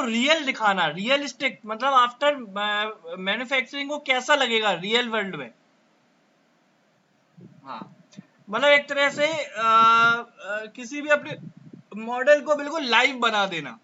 Real दिखाना, realistic, मतलब after manufacturing वो कैसा लगेगा रियल वर्ल्ड में। हाँ, मतलब एक तरह से किसी भी अपने मॉडल को बिल्कुल लाइव बना देना,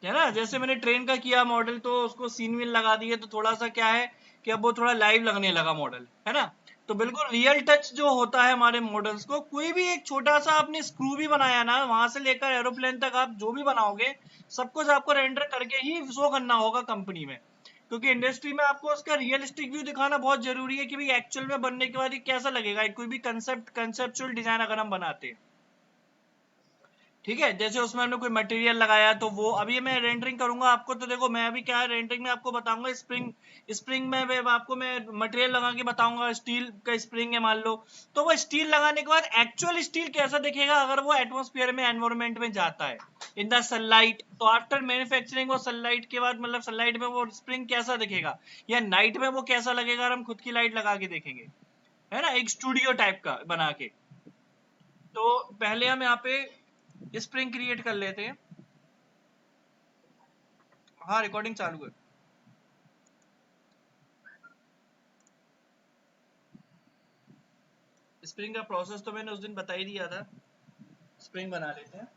है ना। जैसे मैंने ट्रेन का किया मॉडल, तो उसको सीन वीन लगा दिए, तो थोड़ा सा क्या है कि अब वो थोड़ा लाइव लगने लगा मॉडल, है ना। तो बिल्कुल रियल टच जो होता है हमारे मॉडल्स को, कोई भी एक छोटा सा आपने स्क्रू भी बनाया ना, वहां से लेकर एरोप्लेन तक आप जो भी बनाओगे, सब कुछ आपको रेंडर करके ही शो करना होगा कंपनी में, क्योंकि इंडस्ट्री में आपको उसका रियलिस्टिक व्यू दिखाना बहुत जरूरी है कि भाई एक्चुअल में बनने के बाद ये कैसा लगेगा, कोई भी कंसेप्चुअल डिजाइन अगर हम बनाते हैं, ठीक है। जैसे उसमें हमने कोई मटेरियल लगाया, तो वो अभी मैं रेंडरिंग करूंगा आपको, तो देखो मैं अभी क्या है रेंडरिंग में आपको बताऊंगा, स्प्रिंग में आपको मैं मटेरियल लगा के बताऊंगा, स्टील का स्प्रिंग है मान लो, तो वो स्टील लगाने के बाद एक्चुअल स्टील कैसा दिखेगा अगर वो एटमॉस्फेयर में, एनवायरमेंट में जाता है इन द सनलाइट, तो आफ्टर मैन्युफैक्चरिंग वो सनलाइट के बाद, मतलब सनलाइट में वो स्प्रिंग कैसा दिखेगा, या नाइट में वो कैसा लगेगा अगर हम खुद की लाइट लगा के देखेंगे, है ना, एक स्टूडियो टाइप का बना के। तो पहले हम यहाँ पे स्प्रिंग क्रिएट कर लेते हैं। हाँ, रिकॉर्डिंग चालू है। स्प्रिंग का प्रोसेस तो मैंने उस दिन बता ही दिया था। स्प्रिंग बना लेते हैं।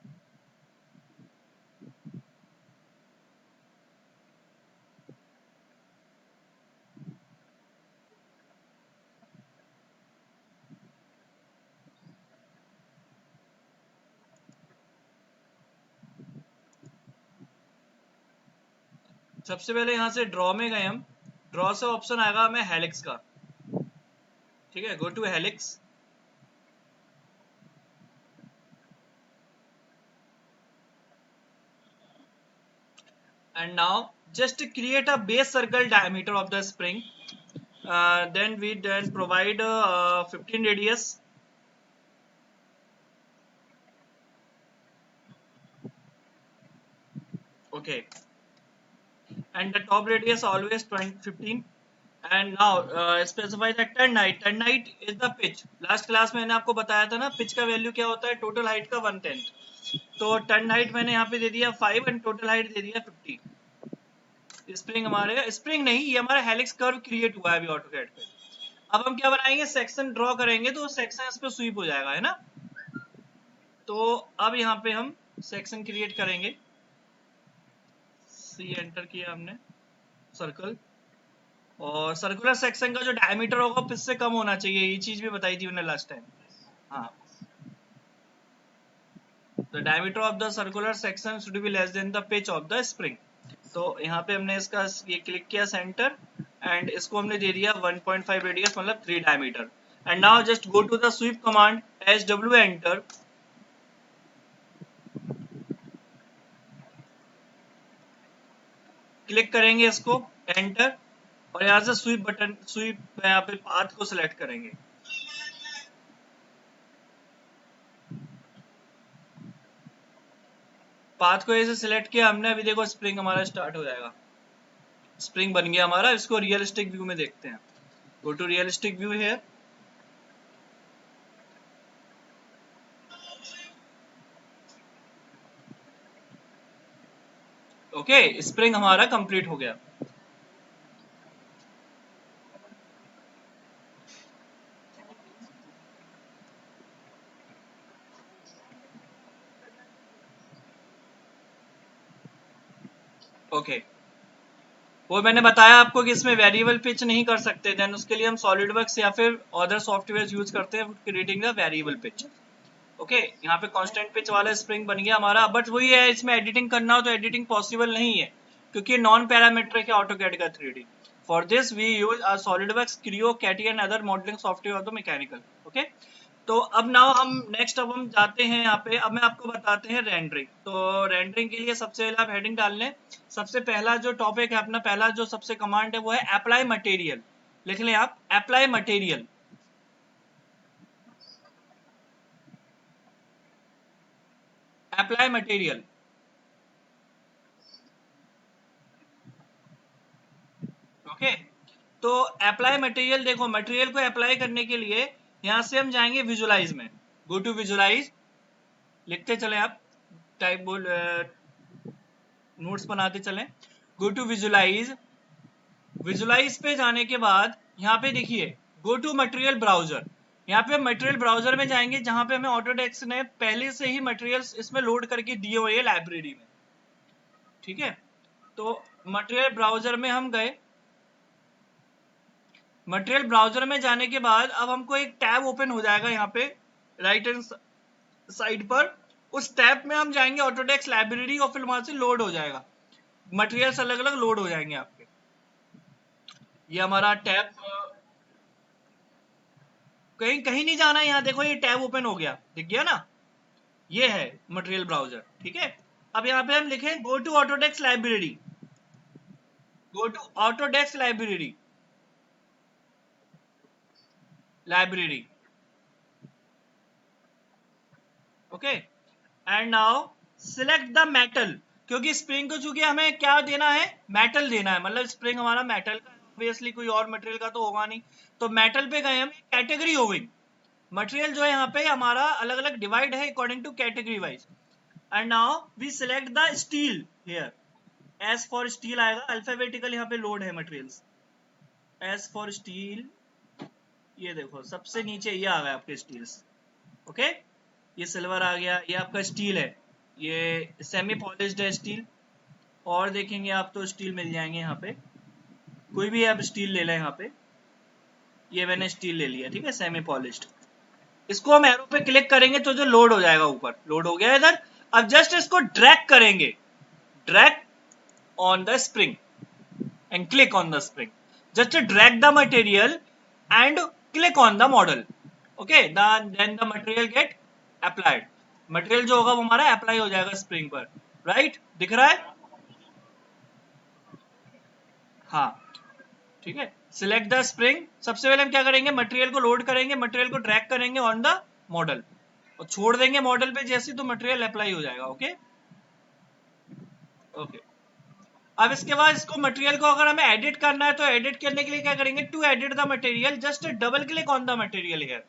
सबसे पहले यहाँ से ड्रॉ में गए हम, ड्रॉ से ऑप्शन आएगा हमें हेलिक्स का, ठीक है, go to helix. And now just create a base circle diameter of the spring, then we then provide 15 radius. Okay, and the top radius always 15, and now specify the turn height. Turn height is the pitch. Last class में मैंने आपको बताया था ना, pitch का value क्या होता है, टोटल हाइट का 1/10। तो टर्न हाइट मैंने यहाँ पे दे दिया 5 एंड टोटल हाइट दे दिया 50। स्प्रिंग हमारे, स्प्रिंग नहीं, ये हमारा हेलिक्स कर्व क्रिएट हुआ है अभी ऑटोकैड पे। अब हम क्या बनाएंगे, सेक्शन ड्रॉ करेंगे, तो सेक्शन इस पे स्वीप हो जाएगा, है ना। तो अब यहाँ पे हम सेक्शन क्रिएट करेंगे, सी एंटर किया हमने, सर्कल, और सर्कुलर सेक्शन का जो डायमीटर होगा पिच से कम होना चाहिए, ये चीज भी बताई थी मैंने लास्ट टाइम। हाँ, the diameter of the circular section should be less than the pitch of the spring. तो यहाँ पे हमने इसका ये क्लिक किया सेंटर, एंड इसको हमने दे दिया 1.5 रेडियस, मतलब 3 diameter. And now just go to the sweep command, SW enter, click करेंगे इसको, एंटर, और यहाँ से स्वीप बटन, स्वीप यहाँ पे पाथ को सिलेक्ट करेंगे। पाथ को ऐसे सिलेक्ट किया हमने, अभी देखो स्प्रिंग हमारा स्टार्ट हो जाएगा, स्प्रिंग बन गया हमारा। इसको रियलिस्टिक व्यू में देखते हैं, गो टू रियलिस्टिक व्यू है। ओके, स्प्रिंग हमारा कंप्लीट हो गया। ओके, वो मैंने बताया आपको कि इसमें वेरिएबल पिच नहीं कर सकते, देन उसके लिए हम सॉलिडवर्क्स या फिर अदर सॉफ्टवेयर यूज करते हैं creating the variable pitch. Okay, यहाँ पे कांस्टेंट पिच वाला स्प्रिंग बन गया हमारा, बट वही है, इसमें एडिटिंग करना हो तो एडिटिंग पॉसिबल नहीं है, क्योंकि नॉन पैरामीट्रिक है ऑटोकैड का 3D। For this we use SolidWorks, Creo, CATIA and other modelling software of the mechanical. Okay, तो अब नाउ हम नेक्स्ट, अब हम जाते हैं यहाँ पे, अब मैं आपको बताते हैं रेंडरिंग। तो रेंडरिंग के लिए सबसे पहले आप हेडिंग डाल लें। सबसे पहला जो टॉपिक है अपना, पहला जो सबसे कमांड है वो है अप्लाई मटेरियल। लिख लें आप, apply material, apply material. Okay, तो अप्लाई मटेरियल, देखो मटेरियल को अप्लाई करने के लिए यहां से हम जाएंगे विजुलाइज में, गो टू विजुलाइज, लिखते चले आप, टाइप बोल, नोट्स बनाते चलें। गो टू विजुलाइज, विजुलाइज पे जाने के बाद यहाँ पे देखिए गो टू मटेरियल ब्राउजर, यहाँ पे मटेरियल ब्राउजर में जाएंगे जहां पे हमें ऑटोडेस्क ने पहले से ही मटेरियल्स इसमें लोड करके दिए हुए हैं लाइब्रेरी में, ठीक है। तो मटेरियल ब्राउजर में हम गए, मटेरियल ब्राउजर में जाने के बाद अब हमको एक टैब ओपन हो जाएगा यहाँ पे राइट हैंड साइड पर, उस टैब में हम जाएंगे ऑटोडेस्क लाइब्रेरी और फिर वहां से लोड हो जाएगा, मटेरियल्स अलग अलग लोड हो जाएंगे आपके। ये हमारा टैब, कहीं कहीं नहीं जाना है, यहाँ देखो ये टैब ओपन हो गया, दिख गया ना, ये है मटेरियल ब्राउजर, ठीक है। अब यहाँ पे हम लिखें go to Autodesk library, go to Autodesk library, library, okay. And now select the metal, क्योंकि स्प्रिंग को चूंकि हमें क्या देना है, मेटल देना है, मतलब स्प्रिंग हमारा मेटल का, ऑब्वियसली कोई और मटेरियल का तो होगा नहीं, तो मेटल पे गए हम, कैटेगरी हो गई, मटेरियल जो है यहाँ पे हमारा अलग अलग डिवाइड है according to category wise. And now we select the steel here, S for steel आएगा, अल्फाबेटिकल यहाँ पे लोड है मटेरियल्स, एस फॉर स्टील, ये देखो सबसे नीचे ये आ गया आपके स्टील्स, ओके। ये सिल्वर आ गया, ये आपका स्टील है, ये सेमी पॉलिश्ड है स्टील, और देखेंगे आप तो स्टील मिल जाएंगे यहाँ पे, कोई भी आप स्टील ले लें यहाँ पे, ये मैंने स्टील ले लिया, ठीक है, सेमी पॉलिश्ड। इसको हम एरो पे क्लिक करेंगे तो जो लोड हो जाएगा, ऊपर लोड हो गया इधर। अब जस्ट इसको ड्रैग करेंगे, drag on the spring and click on the spring, just drag the material and click on the model, okay, then the material get applied, material जो होगा वो हमारा अप्लाई हो जाएगा स्प्रिंग पर, राइट, दिख रहा है, हाँ, ठीक है। सिलेक्ट द स्प्रिंग, सबसे पहले हम क्या करेंगे, मटेरियल को लोड करेंगे, मटेरियल को ड्रैग करेंगे ऑन द मॉडल और छोड़ देंगे मॉडल पे जैसे, तो मटेरियल अप्लाई हो जाएगा, ओके ओके। अब इसके बाद इसको मटेरियल को अगर हमें एडिट करना है तो एडिट करने के लिए क्या करेंगे, to edit the material just double click on the material here,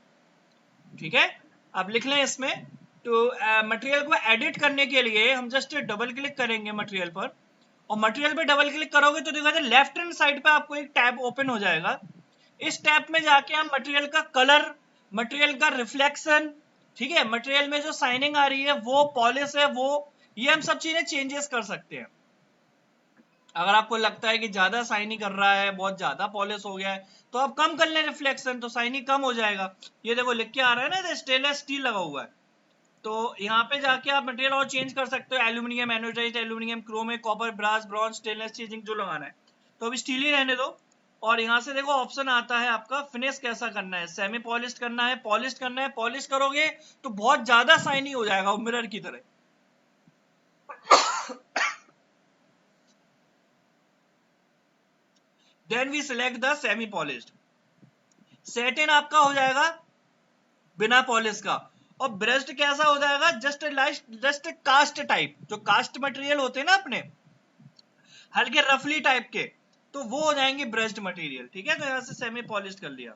ठीक है। अब लिख लें इसमें, तो मटेरियल को एडिट करने के लिए हम जस्ट डबल क्लिक करेंगे मटेरियल पर, और मटेरियल पे डबल क्लिक करोगे तो देखो लेफ्ट हैंड साइड पे आपको एक टैब ओपन हो जाएगा, इस टैब में जाके हम मटेरियल का कलर, मटेरियल का रिफ्लेक्शन, ठीक है, मटेरियल में जो साइनिंग आ रही है वो, पॉलिश है वो, ये हम सब चीजें चेंजेस कर सकते हैं। अगर आपको लगता है कि ज्यादा साइनी कर रहा है, बहुत ज्यादा पॉलिश हो गया है, तो आप कम कर लें रिफ्लेक्शन, तो साइनी कम हो जाएगा। ये देखो लिख के आ रहा है ना, स्टेनलेस स्टील लगा हुआ है, तो यहाँ पे जाके आप मटेरियल और चेंज कर सकते हो, aluminium, anodized aluminium, chrome, copper, brass, bronze, stainless चीजिंग जो लगाना है, तो अभी स्टील ही रहने दो। और यहाँ से देखो ऑप्शन आता है आपका, फिनिश कैसा करना है, सेमी पॉलिश करना है, पॉलिश करना है, पॉलिश करोगे तो बहुत ज्यादा साइनी हो जाएगा मिरर की तरह। Then we select the semi polished, satin आपका हो जाएगा बिना पॉलिश का, और ब्रश्ड कैसा हो जाएगा, जस्ट कास्ट टाइप, जो कास्ट मटेरियल होते हैं ना अपने हल्के रफली टाइप के, तो वो हो जाएंगे ब्रश्ड मटेरियल, ठीक है। तो यहाँ से सेमी पॉलिश कर लिया।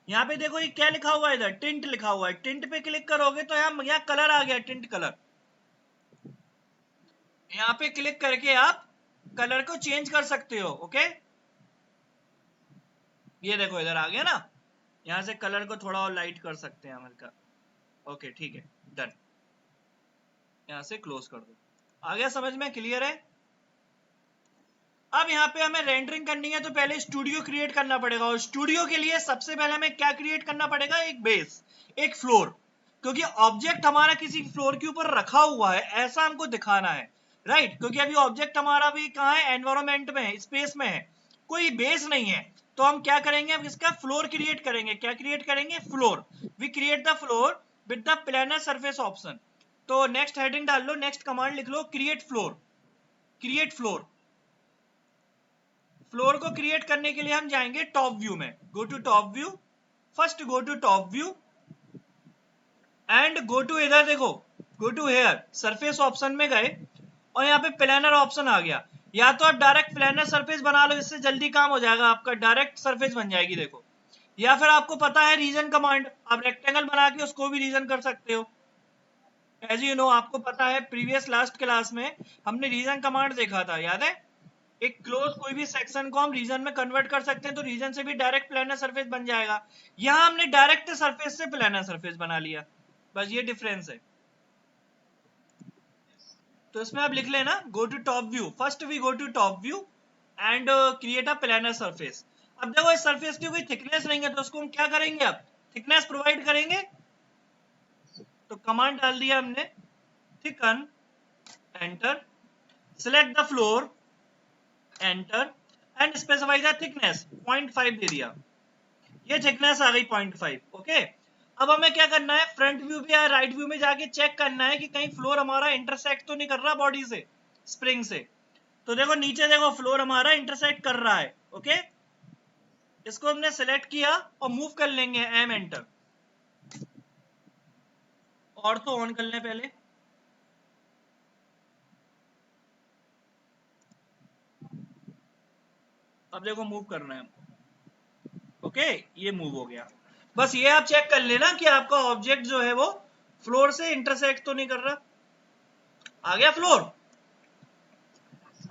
यहाँ पे देखो ये क्या लिखा हुआ है, इधर टिंट लिखा हुआ है, टिंट पे क्लिक करोगे तो यहाँ कलर आ गया, टिंट कलर, यहाँ पे क्लिक करके आप कलर को चेंज कर सकते हो, ओके। ये देखो इधर आ गया ना, यहाँ से कलर को थोड़ा और लाइट कर सकते हैं हम हल्का, ओके ठीक है, डन, यहाँ से क्लोज कर दो, आ गया समझ में, क्लियर है। अब यहाँ पे हमें रेंडरिंग करनी है तो पहले स्टूडियो क्रिएट करना पड़ेगा, और स्टूडियो के लिए सबसे पहले हमें क्या क्रिएट करना पड़ेगा, एक बेस, एक फ्लोर, क्योंकि ऑब्जेक्ट हमारा किसी फ्लोर के ऊपर रखा हुआ है ऐसा हमको दिखाना है, राइट, क्योंकि अभी ऑब्जेक्ट हमारा भी कहाँ है, एनवायरमेंट में है, स्पेस में है, कोई बेस नहीं है, तो हम क्या करेंगे, अब इसका फ्लोर क्रिएट करेंगे, क्या क्रिएट करेंगे, floor, we create the floor with the planar surface option, तो नेक्स्ट हेडिंग डाल लो, नेक्स्ट कमांड लिख लो, create floor, create floor. Floor को क्रिएट करने के लिए हम जाएंगे टॉप व्यू में, go to top view, first go to top view and go to, इधर देखो, go to here, surface option में गए और यहाँ पे प्लानर ऑप्शन आ गया, या तो आप डायरेक्ट प्लानर सरफेस बना लो, इससे जल्दी काम हो जाएगा आपका, डायरेक्ट सरफेस बन जाएगी देखो, या फिर आपको पता है रीजन कमांड, आप रेक्टेंगल बना के उसको भी रीजन कर सकते हो, एज यू नो, आपको पता है प्रीवियस लास्ट क्लास में हमने रीजन कमांड देखा था, याद है? एक क्लोज कोई भी सेक्शन को हम रीजन में कन्वर्ट कर सकते हैं, तो रीजन से भी डायरेक्ट प्लानर सरफेस बन जाएगा। यहां हमने डायरेक्ट सरफेस से प्लानर सरफेस बना लिया, बस ये डिफरेंस है। तो इसमें आप लिख लेना, go to top view, first we go to top view and create a planar surface. अब देखो इस सरफेस की कोई थिकनेस नहीं है, तो उसको हम क्या करेंगे, अब थिकनेस प्रोवाइड करेंगे। तो कमांड डाल दिया हमने, thicken, enter, select the floor, enter, and specify the thickness 0.5 दे दिया। ये थिकनेस आ गई 0.5। ओके, अब हमें क्या करना है, फ्रंट व्यू पे या राइट व्यू में जाके चेक करना है कि कहीं फ्लोर हमारा इंटरसेक्ट तो नहीं कर रहा बॉडी से, स्प्रिंग से। तो देखो नीचे देखो फ्लोर हमारा इंटरसेक्ट कर रहा है। ओके, इसको हमने सेलेक्ट किया और मूव कर लेंगे, एम एंटर। और तो ऑन कर लें पहले। अब देखो मूव करना है हमको। ओके, ये मूव हो गया। बस ये आप चेक कर लेना कि आपका ऑब्जेक्ट जो है वो फ्लोर से इंटरसेक्ट तो नहीं कर रहा। आ गया फ्लोर।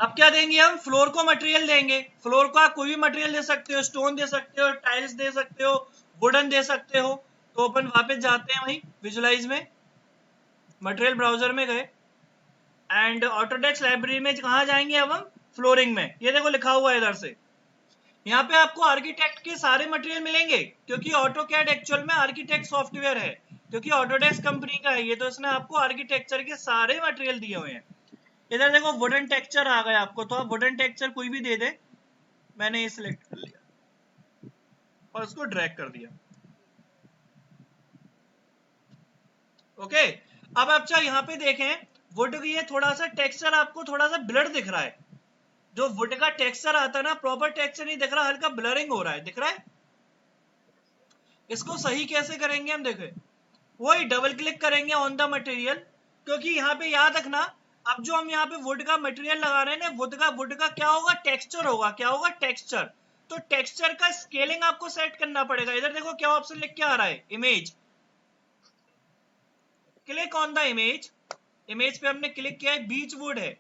अब क्या देंगे हम, फ्लोर को मटेरियल देंगे। फ्लोर को आप कोई भी मटेरियल दे सकते हो, स्टोन दे सकते हो, टाइल्स दे सकते हो, वुडन दे सकते हो। तो अपन वापस जाते हैं वही विजुलाइज में, मटेरियल ब्राउजर में गए एंड ऑटोडेस्क लाइब्रेरी में कहा जाएंगे अब हम, फ्लोरिंग में। ये देखो लिखा हुआ है इधर से, यहाँ पे आपको आर्किटेक्ट के सारे मटेरियल मिलेंगे, क्योंकि ऑटोकैड एक्चुअल में आर्किटेक्ट सॉफ्टवेयर है, क्योंकि ऑटोडेस्क कंपनी का है ये, तो इसने आपको आर्किटेक्चर के सारे मटेरियल दिए हुए हैं। इधर देखो वुडन टेक्सचर आ गया आपको, तो आप वुडन टेक्सचर कोई भी दे दे। मैंने ये सिलेक्ट कर लिया और इसको ड्रैग कर दिया। ओके, अब आप चाहे यहाँ पे देखें, वुड की ये थोड़ा सा टेक्सचर आपको थोड़ा सा ब्लर दिख रहा है। जो वुड का टेक्सचर आता है ना, प्रॉपर टेक्सचर नहीं दिख रहा, हल्का ब्लरिंग हो रहा है, दिख रहा है। इसको सही कैसे करेंगे हम, देखें, वही डबल क्लिक करेंगे ऑन द मटेरियल, क्योंकि यहाँ पे याद रखना, अब जो हम यहाँ पे वुड का मटेरियल लगा रहे हैं ना, वुड का क्या होगा, टेक्सचर होगा। क्या होगा, टेक्सचर। तो टेक्सचर का स्केलिंग आपको सेट करना पड़ेगा। इधर देखो क्या ऑप्शन लिख के आ रहा है, image. Click on the image. Image पे हमने क्लिक किया है, बीच वुड है।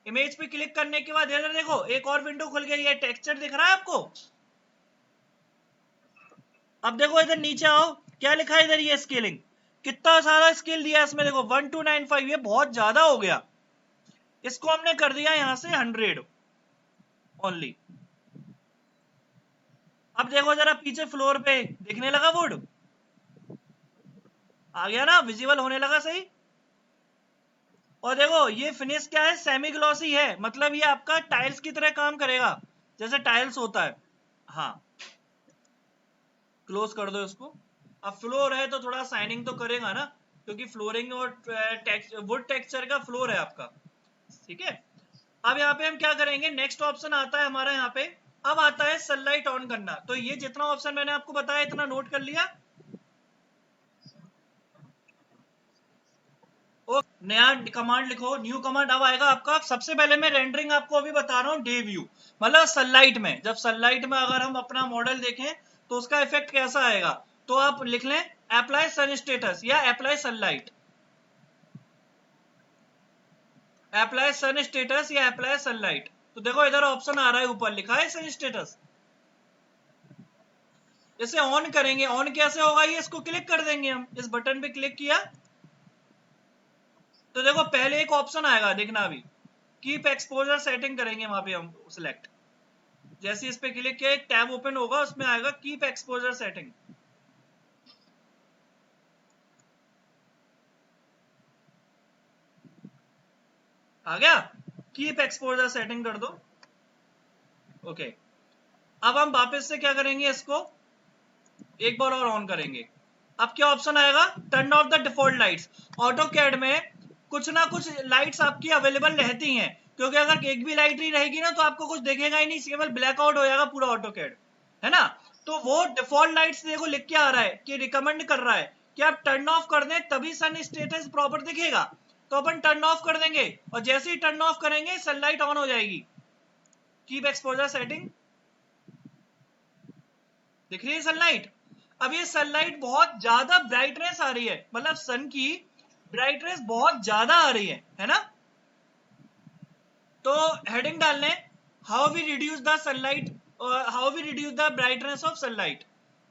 इमेज पे क्लिक करने के बाद इधर देखो एक और विंडो खुल गई है, टेक्सचर दिख रहा है आपको। अब देखो इधर नीचे आओ, क्या लिखा है इधर, ये स्केलिंग। कितना सारा स्केल दिया इसमें, देखो 1295, ये बहुत ज्यादा हो गया। इसको हमने कर दिया यहां से 100 ओनली। अब देखो जरा पीछे फ्लोर पे दिखने लगा वुड, आ गया ना, विजिबल होने लगा सही। और देखो ये फिनिश क्या है, सेमी ग्लॉसी है, मतलब ये आपका टाइल्स की तरह काम करेगा, जैसे टाइल्स होता है। हाँ, क्लोज कर दो इसको। अब फ्लोर है तो थोड़ा शाइनिंग तो करेगा ना, क्योंकि फ्लोरिंग और वुड टेक्सचर का फ्लोर है आपका। ठीक है, अब यहाँ पे हम क्या करेंगे, नेक्स्ट ऑप्शन आता है हमारा यहाँ पे। अब आता है सनलाइट ऑन करना। तो ये जितना ऑप्शन मैंने आपको बताया इतना नोट कर लिया। ओ, नया कमांड लिखो, न्यू कमांड अब आएगा आपका। सबसे पहले मैं रेंडरिंग आपको अभी बता रहा हूँ, डे व्यू, मतलब सनलाइट में। जब सनलाइट में अगर हम अपना मॉडल देखें तो उसका इफेक्ट कैसा आएगा, तो आप लिख लें अप्लाई सन स्टेटस या अप्लाई सनलाइट। अप्लाई सन स्टेटस या अप्लाई सनलाइट। तो देखो इधर ऑप्शन आ रहा है, ऊपर लिखा है सन स्टेटस। इसे ऑन करेंगे, ऑन कैसे होगा ये, इसको क्लिक कर देंगे हम, इस बटन पे क्लिक किया तो देखो पहले एक ऑप्शन आएगा, देखना अभी, कीप एक्सपोजर सेटिंग करेंगे वहां पे हम सिलेक्ट। जैसे इस पे क्लिक किया एक टैब ओपन होगा, उसमें आएगा कीप एक्सपोजर सेटिंग। आ गया, कीप एक्सपोजर सेटिंग कर दो। ओके, अब हम वापस से क्या करेंगे, इसको एक बार और ऑन करेंगे। अब क्या ऑप्शन आएगा, turn off the default lights. AutoCAD में कुछ ना कुछ लाइट्स आपकी अवेलेबल रहती हैं, क्योंकि अगर एक भी लाइट नहीं रहेगी ना तो आपको कुछ दिखेगा ही नहीं, केवल ब्लैकआउट हो जाएगा पूरा ऑटो कैड, है ना। तो वो डिफॉल्ट लाइट्स देखो लिख के आ रहा है कि रिकमेंड कर रहा है कि आप टर्न ऑफ कर दें, तभी सन स्टेटस प्रॉपर दिखेगा। तो अपन टर्न ऑफ कर देंगे, और जैसे ही टर्न ऑफ करेंगे सनलाइट ऑन हो जाएगी। कीप एक्सपोजर सेटिंग, दिख रही है सनलाइट। अब ये सनलाइट बहुत ज्यादा ब्राइटनेस आ रही है, मतलब सन की ब्राइटनेस बहुत ज्यादा आ रही है ना, तो हेडिंग डालने how we reduce the sunlight, how we reduce the brightness of sunlight,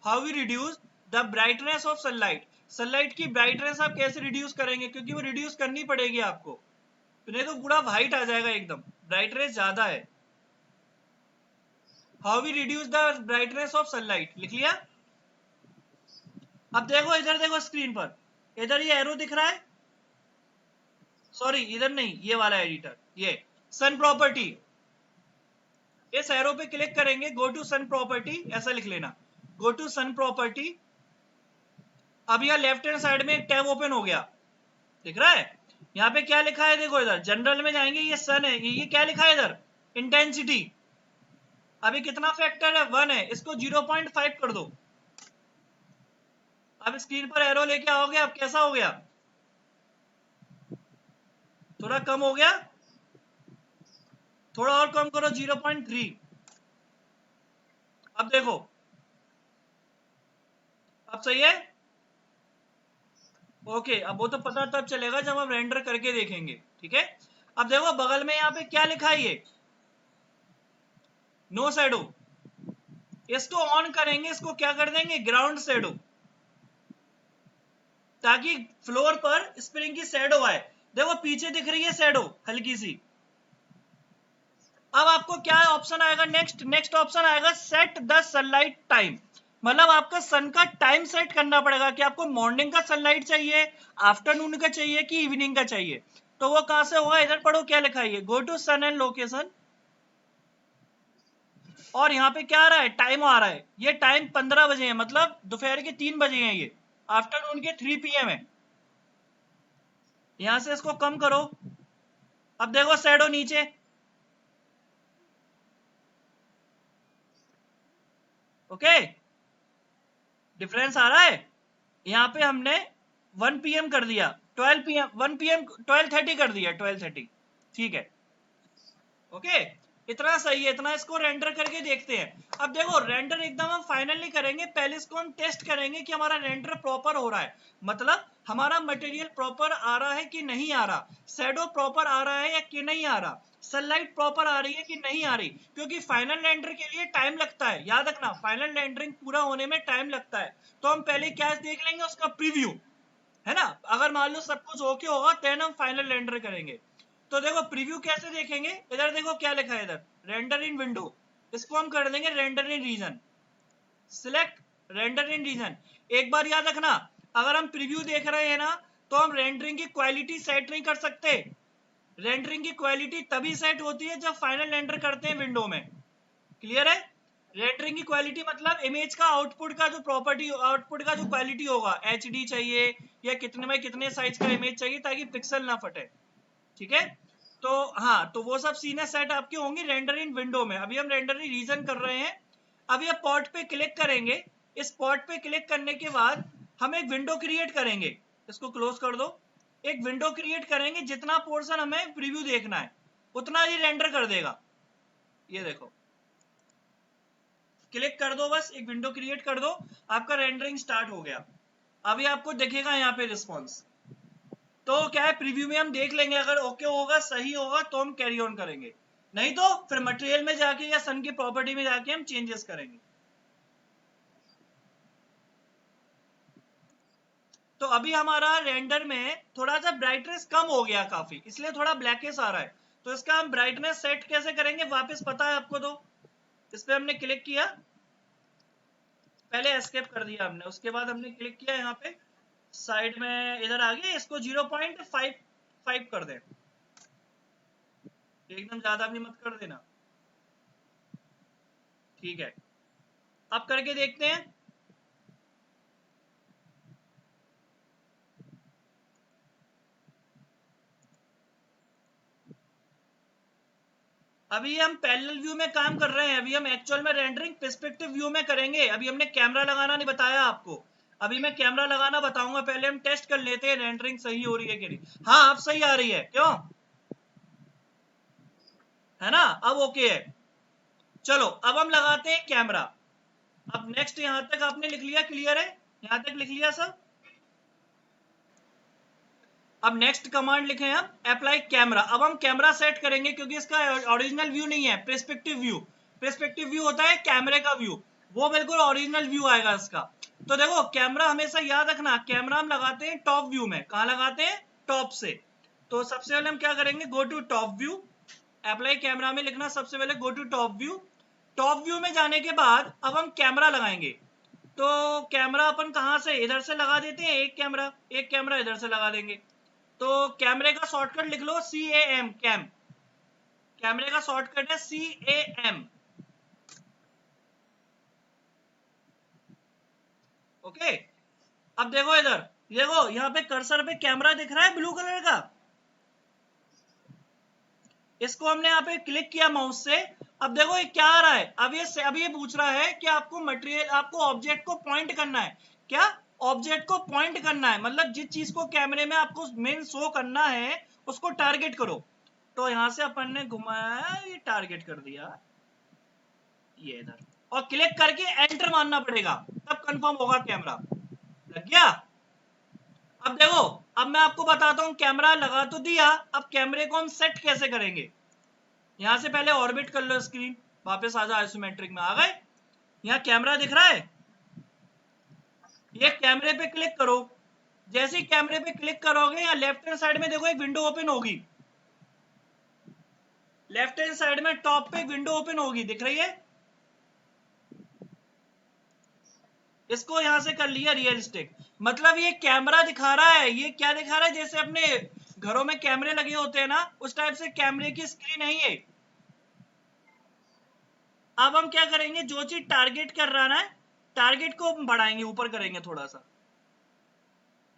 how we reduce the brightness of sunlight, sunlight की ब्राइटनेस आप कैसे रिड्यूस करेंगे, क्योंकि वो रिड्यूस करनी पड़ेगी आपको, नहीं तो पूरा व्हाइट आ जाएगा एकदम, ब्राइटनेस ज्यादा है। How we reduce the brightness of sunlight लिख लिया। अब देखो इधर, देखो स्क्रीन पर, इधर ये एरो दिख रहा है, सॉरी इधर नहीं, ये वाला एडिटर, ये सन प्रॉपर्टी, इस एरो पे क्लिक करेंगे, गो टू सन प्रॉपर्टी ऐसा लिख लेना, गो टू सन प्रॉपर्टी। अब यहाँ लेफ्ट हैंड साइड में एक टैब ओपन हो गया, दिख रहा है, यहाँ पे क्या लिखा है, देखो इधर जनरल में जाएंगे, ये सन है, ये क्या लिखा है इधर, इंटेंसिटी, अभी कितना फैक्टर है, 1 है, इसको 0.5 कर दो। अब स्क्रीन पर एरो लेके आओगे, अब कैसा हो गया, थोड़ा कम हो गया, थोड़ा और कम करो 0.3। अब देखो, अब सही है, ओके। अब वो तो पता तब चलेगा जब हम रेंडर करके देखेंगे, ठीक है। अब देखो बगल में यहाँ पे क्या लिखा है, ये नो शैडो, इसको ऑन करेंगे, इसको क्या कर देंगे, ग्राउंड शैडो, ताकि फ्लोर पर स्प्रिंग की शैडो आए। देखो पीछे दिख रही है शैडो हल्की सी। अब आपको क्या ऑप्शन आएगा, नेक्स्ट, नेक्स्ट ऑप्शन आएगा सेट द सनलाइट टाइम, मतलब आपका सन का टाइम सेट करना पड़ेगा कि आपको मॉर्निंग का सनलाइट चाहिए, आफ्टरनून का चाहिए कि इवनिंग का चाहिए। तो वो कहां से होगा, इधर पढ़ो क्या लिखा है, go to sun and location, और यहाँ पे क्या आ रहा है, टाइम आ रहा है, ये टाइम 15 बजे है, मतलब दोपहर के 3 बजे है, ये आफ्टरनून के 3 PM है। यहां से इसको कम करो, अब देखो शैडो नीचे, ओके, डिफरेंस आ रहा है। यहाँ पे हमने 1 PM कर दिया, 12 PM, 1 PM 12:30 कर दिया, 12:30, ठीक है, ओके। इतना सही है, इतना इसको रेंडर करके देखते हैं। अब देखो रेंडर एकदम हम फाइनल नहीं करेंगे, पहले इसको हम टेस्ट करेंगे कि हमारा रेंडर प्रॉपर हो रहा है, मतलब हमारा मटेरियल प्रॉपर आ रहा है कि नहीं आ रहा, शैडो प्रॉपर आ रहा है या कि नहीं आ रहा, सनलाइट प्रॉपर आ रही है कि नहीं आ रही, क्योंकि फाइनल रेंडर के लिए टाइम लगता है, याद रखना फाइनल रेंडरिंग पूरा होने में टाइम लगता है। तो हम पहले क्या देख लेंगे, उसका प्रीव्यू, है ना, अगर मान लो सब कुछ ओके होगा देन हम फाइनल रेंडर करेंगे। तो देखो प्रीव्यू कैसे देखेंगे, इधर देखो क्या लिखा है, इधर रेंडर इन विंडो, इसको हम कर देंगे रेंडर इन रीजन, सिलेक्ट रेंडर इन रीजन। एक बार याद रखना, अगर हम प्रीव्यू देख रहे हैं ना, तो हम रेंडरिंग की क्वालिटी सेट नहीं कर सकते, रेंडरिंग की क्वालिटी तभी सेट होती है जब फाइनल रेंडर करते हैं विंडो में, क्लियर है। रेंडरिंग की क्वालिटी मतलब इमेज का आउटपुट का जो प्रॉपर्टी, आउटपुट का जो क्वालिटी होगा, HD चाहिए या कितने में कितने साइज का इमेज चाहिए ताकि पिक्सल ना फटे, ठीक है। तो हाँ, तो वो सब सीने सेट आपके होंगे रेंडर इन विंडो में। अभी हम रेंडर इन रीजन कर रहे हैं। अब ये पॉट पे क्लिक करेंगे, इस पॉट पे क्लिक करने के बाद हम एक विंडो क्रिएट करेंगे, इसको क्लोज कर दो, एक विंडो क्रिएट करेंगे, जितना पोर्शन हमें प्रीव्यू देखना है उतना ही रेंडर कर देगा। ये देखो क्लिक कर दो, बस एक विंडो क्रिएट कर दो, आपका रेंडरिंग स्टार्ट हो गया। अभी आपको दिखेगा यहाँ पे रिस्पॉन्स, तो क्या है प्रीव्यू में हम देख लेंगे, अगर ओके होगा, सही होगा तो हम कैरी ऑन करेंगे, नहीं तो फिर मटेरियल में जाके या सन की प्रॉपर्टी में जाके हम चेंजेस करेंगे। तो अभी हमारा रेंडर में थोड़ा सा ब्राइटनेस कम हो गया काफी, इसलिए थोड़ा ब्लैकिश आ रहा है, तो इसका हम ब्राइटनेस सेट कैसे करेंगे, वापस पता है आपको, तो इस पे हमने क्लिक किया, पहले एस्केप कर दिया हमने, उसके बाद हमने क्लिक किया यहाँ पे साइड में, इधर आ गए, इसको 0.55 कर दें, एकदम ज्यादा भी मत कर देना, ठीक है। अब करके देखते हैं, अभी हम पैरेलल व्यू में काम कर रहे हैं, अभी हम एक्चुअल में रेंडरिंग पर्सपेक्टिव व्यू में करेंगे, अभी हमने कैमरा लगाना नहीं बताया आपको, अभी मैं कैमरा लगाना बताऊंगा, पहले हम टेस्ट कर लेते हैं रेंडरिंग सही हो रही है कि नहीं। हाँ अब सही आ रही है, क्यों, है ना, अब ओके है। चलो अब हम लगाते हैं कैमरा। अब नेक्स्ट यहां तक आपने लिख लिया, क्लियर है, यहां तक लिख लिया सब, अब नेक्स्ट कमांड लिखे हम अप्लाई कैमरा। अब हम कैमरा सेट करेंगे क्योंकि इसका ओरिजिनल व्यू नहीं है, पर्सपेक्टिव व्यू। पर्सपेक्टिव व्यू होता है कैमरे का व्यू, वो बिल्कुल ओरिजिनल व्यू आएगा इसका। तो देखो कैमरा हमेशा याद रखना, कैमरा हम लगाते हैं टॉप व्यू में। कहां लगाते हैं? टॉप से। तो सबसे पहले हम क्या करेंगे, go to top view. Apply camera में लिखना सबसे पहले go to top view. Top view में जाने के बाद अब हम कैमरा लगाएंगे। तो कैमरा अपन कहां से, इधर से लगा देते हैं। एक कैमरा इधर से लगा देंगे। तो कैमरे का शॉर्टकट लिख लो CAM, कैम। कैमरे का शॉर्टकट है CAM। ओके। अब देखो इधर, देखो यहाँ पे कर्सर पे कैमरा दिख रहा है ब्लू कलर का। इसको हमने यहाँ पे क्लिक किया माउस से। अब देखो ये क्या आ रहा है, अब ये पूछ रहा है कि आपको मटेरियल, आपको ऑब्जेक्ट को पॉइंट करना है। क्या? ऑब्जेक्ट को पॉइंट करना है, मतलब जिस चीज को कैमरे में आपको मेन शो करना है उसको टारगेट करो। तो यहां से अपन ने घुमाया, ये टारगेट कर दिया ये इधर, और क्लिक करके एंटर मारना पड़ेगा, तब कंफर्म होगा कैमरा। लग गया? अब देखो, अब मैं आपको बताता हूं, कैमरा लगा तो दिया, अब कैमरे को हम सेट कैसे करेंगे। यहां से पहले ऑर्बिट कर लो स्क्रीन, वापस आ जाओ आइसोमेट्रिक में। आ गए? यहाँ कैमरा दिख रहा है, ये कैमरे पे क्लिक करो। जैसे ही कैमरे पे क्लिक करोगे, यहाँ लेफ्ट हैंड साइड में देखो एक विंडो ओपन होगी। लेफ्ट हैंड साइड में टॉप पे एक विंडो ओपन होगी, दिख रही है? इसको यहां से कर लिया रियलिस्टिक। मतलब ये कैमरा दिखा रहा है, ये क्या दिखा रहा है, जैसे अपने घरों में कैमरे लगे होते हैं ना, उस टाइप से कैमरे की स्क्रीन है ये। अब हम क्या करेंगे, जो चीज टारगेट कर रहा है ना, टारगेट को बढ़ाएंगे, ऊपर करेंगे थोड़ा सा।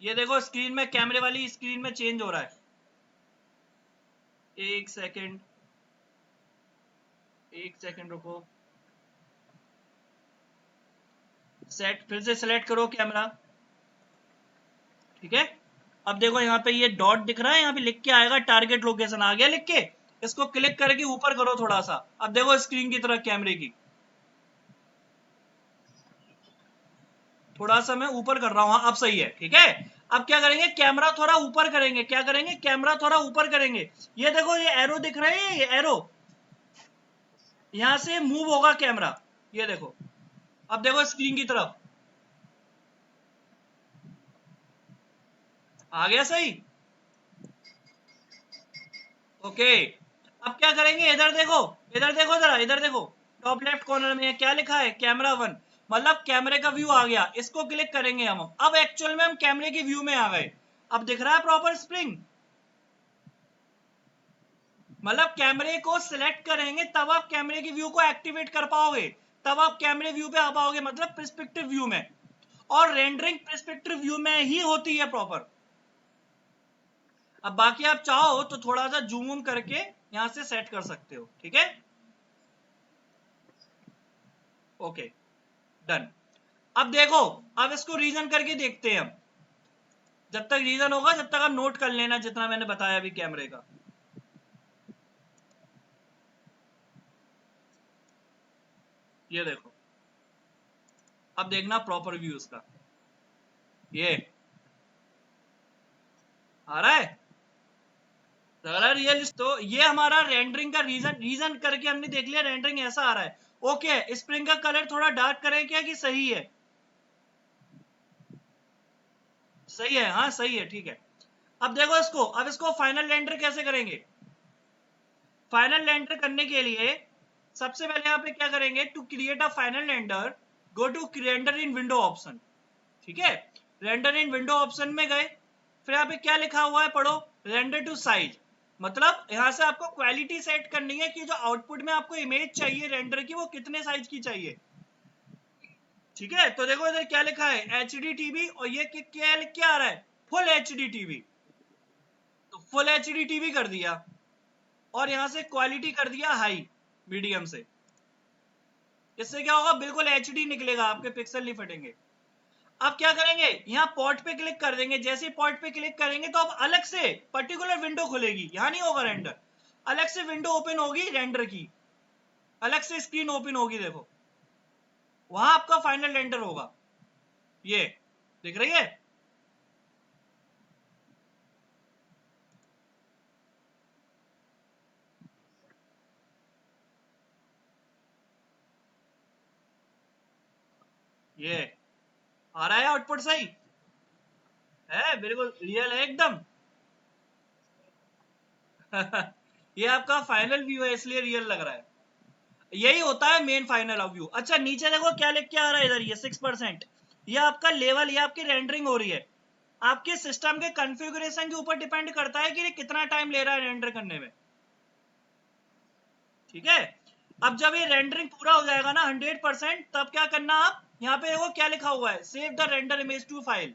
ये देखो स्क्रीन में, कैमरे वाली स्क्रीन में चेंज हो रहा है। एक सेकंड, एक सेकंड रुको। सेट, फिर से सिलेक्ट करो कैमरा। ठीक है। अब देखो यहाँ पे ये डॉट दिख रहा है, यहाँ पे लिख के आएगा टारगेट लोकेशन, आ गया लिख के। इसको क्लिक करके ऊपर करो थोड़ा सा। अब देखो स्क्रीन की तरह कैमरे की, थोड़ा सा मैं ऊपर कर रहा हूं, अब सही है। ठीक है। अब क्या करेंगे, कैमरा थोड़ा ऊपर करेंगे। क्या करेंगे, कैमरा थोड़ा ऊपर करेंगे। ये देखो ये एरो दिख रहे हैं, ये एरो, यहां से मूव होगा कैमरा। ये देखो, अब देखो स्क्रीन की तरफ आ गया सही। ओके। अब क्या करेंगे, इधर देखो, इधर देखो जरा, इधर देखो, टॉप लेफ्ट कॉर्नर में क्या लिखा है, कैमरा 1। मतलब कैमरे का व्यू आ गया। इसको क्लिक करेंगे हम। अब एक्चुअल में हम कैमरे की व्यू में आ गए। अब दिख रहा है प्रॉपर स्प्रिंग। मतलब कैमरे को सिलेक्ट करेंगे तब आप कैमरे की व्यू को एक्टिवेट कर पाओगे, तब आप कैमरे व्यू पे आ पाओगे, मतलब पर्सपेक्टिव व्यू में। और रेंडरिंग पर्सपेक्टिव व्यू में ही होती है प्रॉपर। अब बाकी आप चाहो तो थोड़ा सा जूम इन करके यहां से सेट कर सकते हो। ठीक है। Okay, done. अब देखो, अब इसको रीजन करके देखते हैं हम। जब तक रीजन होगा, जब तक आप नोट कर लेना जितना मैंने बताया अभी कैमरे का। ये देखो, अब देखना प्रॉपर व्यू इसका, ये आ रहा है, लग रहा है रियल। तो ये हमारा रेंडरिंग का रीजन करके हमने देख लिया, रेंडरिंग ऐसा आ रहा है। ओके, स्प्रिंग का कलर थोड़ा डार्क करें क्या, कि सही है? सही है, हाँ सही है, ठीक है। अब देखो इसको, अब इसको फाइनल रेंडर कैसे करेंगे। फाइनल रेंडर करने के लिए सबसे पहले यहाँ पे क्या करेंगे, to create a final render, go to render in window option. ठीक है। रेंडर इन विंडो ऑप्शन में गए, फिर यहाँ पे क्या लिखा हुआ है पढ़ो, रेंडर टू साइज। मतलब यहां से आपको क्वालिटी सेट करनी है कि जो आउटपुट में आपको इमेज चाहिए रेंडर की, वो कितने साइज की चाहिए। ठीक है। तो देखो इधर क्या लिखा है, HDTV, और ये क्या लिख के आ रहा है, फुल HDTV। तो फुल HDTV कर दिया, और यहां से क्वालिटी कर दिया हाई, मीडियम से। इससे क्या होगा, बिल्कुल HD निकलेगा, आपके पिक्सल नहीं फटेंगे। अब क्या करेंगे, यहाँ पॉट पे क्लिक कर देंगे। जैसे ही पॉट पे क्लिक करेंगे तो अब अलग से पर्टिकुलर विंडो खुलेगी, यहाँ नहीं होगा रेंडर, अलग से विंडो ओपन होगी रेंडर की, अलग से स्क्रीन ओपन होगी। देखो वहां आपका फाइनल रेंडर होगा, ये दिख रही है। ये आ रहा है आउटपुट सही है, बिल्कुल रियल है एकदम। ये आपका फाइनल व्यू है इसलिए रियल लग रहा है, यही होता है मेन फाइनल व्यू। अच्छा नीचे देखो क्या लिख के आ रहा है इधर, ये 6%, ये आपका लेवल, ये आपकी रेंडरिंग हो रही है। आपके सिस्टम के कॉन्फ़िगरेशन के ऊपर डिपेंड करता है कि ये कितना टाइम ले रहा है रेंडर करने में, ठीक है। अब जब ये रेंडरिंग पूरा हो जाएगा ना 100%, तब क्या करना, आप यहाँ पे देखो क्या लिखा हुआ है, save the render image to file.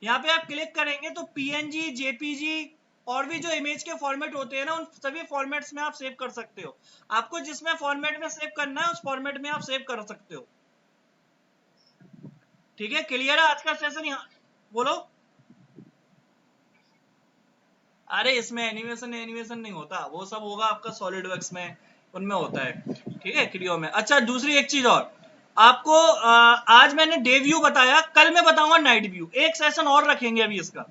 यहाँ पे आप क्लिक करेंगे तो पीएनजी, जेपीजी और भी जो इमेज के फॉर्मेट होते हैं ना, उन सभी फॉर्मेट्स में आप सेव कर सकते हो। आपको जिसमें फॉर्मेट में सेव करना है उस फॉर्मेट में आप सेव कर सकते हो, ठीक है। क्लियर है आज का सेशन? यहाँ बोलो। अरे इसमें एनिमेशन एनिमेशन नहीं होता, वो सब होगा आपका सॉलिड वर्क्स में, उनमें होता है, ठीक है, क्रियो में। अच्छा दूसरी एक चीज और आपको, आज मैंने डे व्यू बताया, कल मैं बताऊंगा नाइट व्यू, एक सेशन और रखेंगे अभी इसका,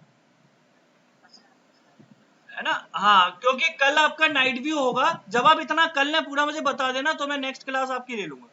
है ना। हाँ क्योंकि कल आपका नाइट व्यू होगा, जब आप इतना कल ने पूरा मुझे बता देना तो मैं नेक्स्ट क्लास आपकी ले लूंगा।